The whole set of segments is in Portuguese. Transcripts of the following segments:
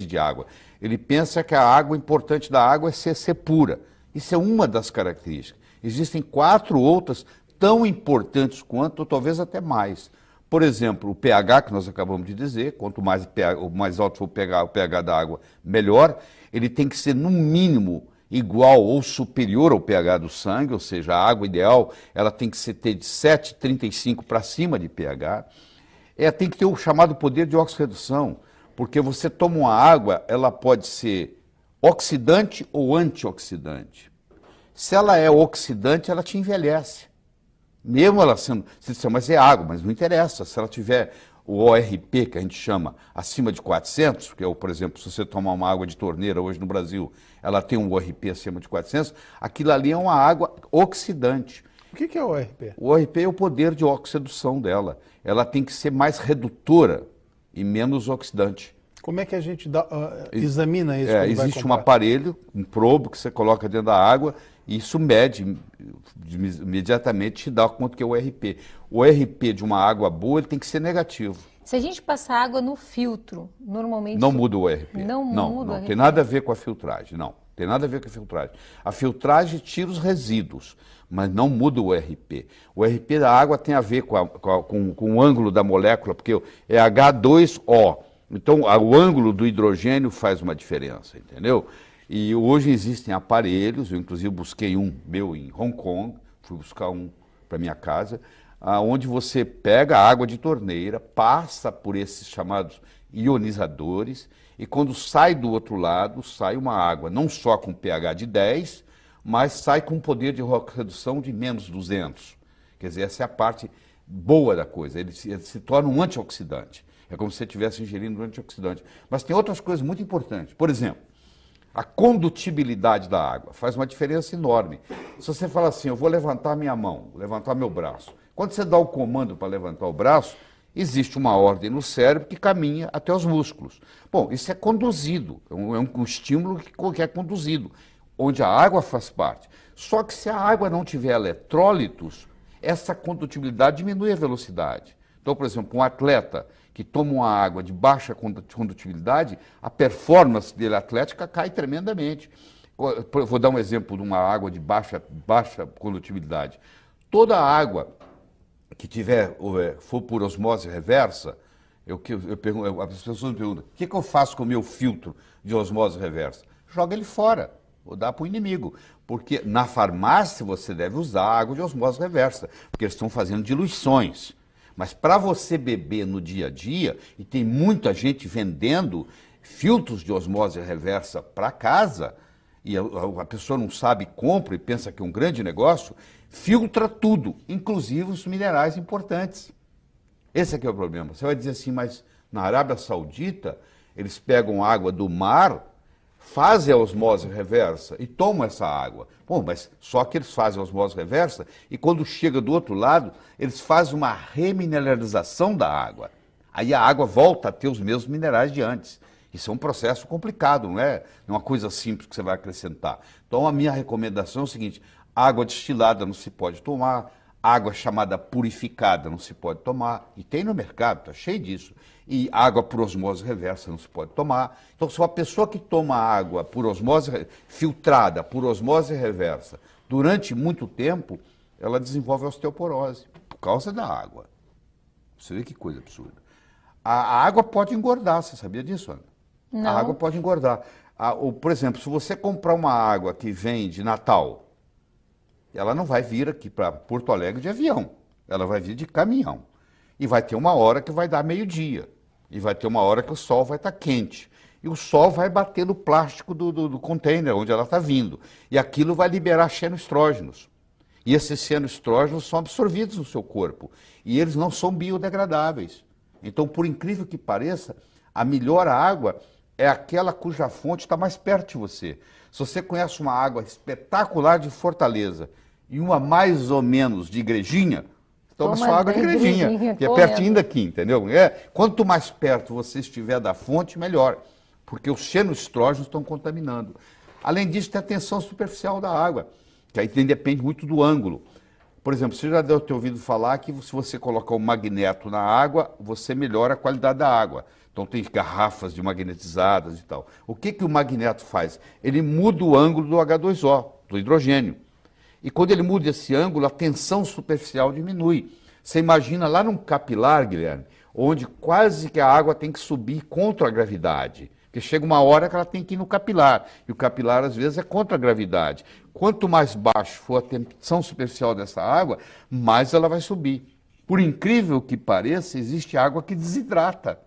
de água. Ele pensa que a água importante da água é ser pura. Isso é uma das características. Existem 4 outras tão importantes quanto, ou talvez até mais. Por exemplo, o pH, que nós acabamos de dizer, quanto mais, mais alto for o pH da água, melhor. Ele tem que ser, no mínimo, igual ou superior ao pH do sangue, ou seja, a água ideal ela tem que ter de 7,35 para cima de pH. Tem que ter o chamado poder de oxirredução, porque você toma uma água, ela pode ser oxidante ou antioxidante. Se ela é oxidante, ela te envelhece. Mesmo ela sendo, você diz, mas é água, mas não interessa. Se ela tiver o ORP, que a gente chama, acima de 400, que é, por exemplo, se você tomar uma água de torneira hoje no Brasil, ela tem um ORP acima de 400, aquilo ali é uma água oxidante. O que é o ORP? O ORP é o poder de oxidação dela. Ela tem que ser mais redutora e menos oxidante. Como é que a gente examina isso? Existe um aparelho, um probo que você coloca dentro da água e isso mede, imediatamente te dá quanto que é o ORP. O ORP de uma água boa ele tem que ser negativo. Se a gente passar água no filtro, normalmente... Não muda o ORP. Não muda o ORP. Tem nada a ver com a filtragem, não. Tem nada a ver com a filtragem. A filtragem tira os resíduos, mas não muda o ORP. O ORP da água tem a ver com o ângulo da molécula, porque é H2O. Então, o ângulo do hidrogênio faz uma diferença, entendeu? E hoje existem aparelhos, eu inclusive busquei um meu em Hong Kong, fui buscar um para minha casa, onde você pega a água de torneira, passa por esses chamados ionizadores, e quando sai do outro lado, sai uma água não só com pH de 10, mas sai com poder de redução de menos 200. Quer dizer, essa é a parte boa da coisa, ele se torna um antioxidante. É como se você estivesse ingerindo um antioxidante. Mas tem outras coisas muito importantes. Por exemplo, a condutibilidade da água faz uma diferença enorme. Se você fala assim, eu vou levantar minha mão, levantar meu braço. Quando você dá o comando para levantar o braço, existe uma ordem no cérebro que caminha até os músculos. Bom, isso é conduzido, é um estímulo que é conduzido, onde a água faz parte. Só que se a água não tiver eletrólitos, essa condutibilidade diminui a velocidade. Então, por exemplo, um atleta que toma uma água de baixa condutibilidade, a performance dele atlética cai tremendamente. Vou dar um exemplo de uma água de baixa condutibilidade. Toda água que for por osmose reversa, as pessoas me perguntam, o que eu faço com o meu filtro de osmose reversa? Joga ele fora, ou dá para o inimigo. Porque na farmácia você deve usar água de osmose reversa, porque eles estão fazendo diluições. Mas para você beber no dia a dia, e tem muita gente vendendo filtros de osmose reversa para casa, e a pessoa não sabe, compra e pensa que é um grande negócio, filtra tudo, inclusive os minerais importantes. Esse aqui é o problema. Você vai dizer assim, mas na Arábia Saudita, eles pegam água do mar, fazem a osmose reversa e tomam essa água. Bom, mas só que eles fazem a osmose reversa e quando chega do outro lado, eles fazem uma remineralização da água. Aí a água volta a ter os mesmos minerais de antes. Isso é um processo complicado, não é uma coisa simples que você vai acrescentar. Então a minha recomendação é o seguinte, água destilada não se pode tomar, água chamada purificada não se pode tomar, e tem no mercado, está cheio disso. E água por osmose reversa não se pode tomar. Então, se uma pessoa que toma água por osmose filtrada, por osmose reversa, durante muito tempo, ela desenvolve osteoporose, por causa da água. Você vê que coisa absurda. A água pode engordar, você sabia disso, Ana? Não. A água pode engordar. Por exemplo, se você comprar uma água que vem de Natal, ela não vai vir aqui para Porto Alegre de avião, ela vai vir de caminhão. E vai ter uma hora que vai dar meio-dia. E vai ter uma hora que o sol vai estar quente. E o sol vai bater no plástico do container onde ela está vindo. E aquilo vai liberar xenoestrógenos. E esses xenoestrógenos são absorvidos no seu corpo. E eles não são biodegradáveis. Então, por incrível que pareça, a melhor água é aquela cuja fonte está mais perto de você. Se você conhece uma água espetacular de Fortaleza e uma mais ou menos de Igrejinha, toma sua água de Igrejinha, que é pertinho daqui, entendeu? Quanto mais perto você estiver da fonte, melhor, porque os xenoestrógenos estão contaminando. Além disso, tem a tensão superficial da água, que aí depende muito do ângulo. Por exemplo, você já deve ter ouvido falar que se você colocar um magneto na água, você melhora a qualidade da água. Então tem garrafas de magnetizadas e tal. O que, que o magneto faz? Ele muda o ângulo do H2O, do hidrogênio. E quando ele muda esse ângulo, a tensão superficial diminui. Você imagina lá num capilar, Guilherme, onde quase que a água tem que subir contra a gravidade. Porque chega uma hora que ela tem que ir no capilar. E o capilar, às vezes, é contra a gravidade. Quanto mais baixo for a tensão superficial dessa água, mais ela vai subir. Por incrível que pareça, existe água que desidrata.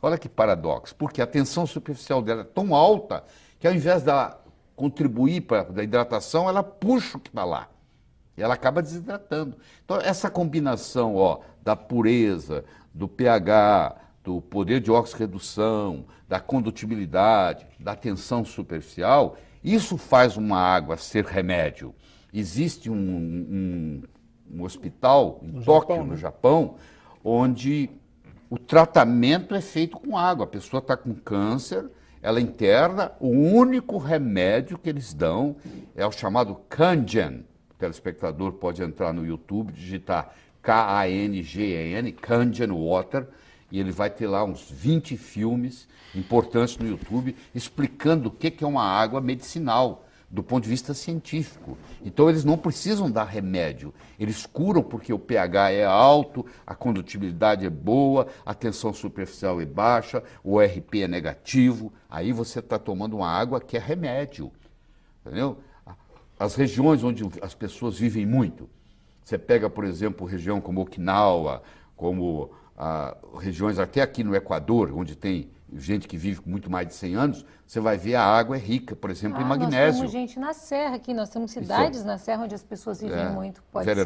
Olha que paradoxo. Porque a tensão superficial dela é tão alta que, ao invés dela contribuir para a hidratação, ela puxa o que está lá. E ela acaba desidratando. Então, essa combinação da pureza, do pH, do poder de oxirredução, da condutibilidade, da tensão superficial, isso faz uma água ser remédio. Existe um hospital em Tóquio, no Japão, onde o tratamento é feito com água. A pessoa está com câncer, ela interna, o único remédio que eles dão é o chamado Kangen. O telespectador pode entrar no YouTube, digitar Kangen, Kangen Water, e ele vai ter lá uns 20 filmes importantes no YouTube explicando o que é uma água medicinal, do ponto de vista científico. Então eles não precisam dar remédio, eles curam porque o pH é alto, a condutibilidade é boa, a tensão superficial é baixa, o ORP é negativo, aí você está tomando uma água que é remédio, entendeu? As regiões onde as pessoas vivem muito, você pega, por exemplo, região como Okinawa, como regiões até aqui no Equador, onde tem gente que vive com muito mais de 100 anos, você vai ver a água é rica, por exemplo, em magnésio. Nós temos gente na serra aqui, nós temos cidades na serra onde as pessoas vivem muito, pode ser.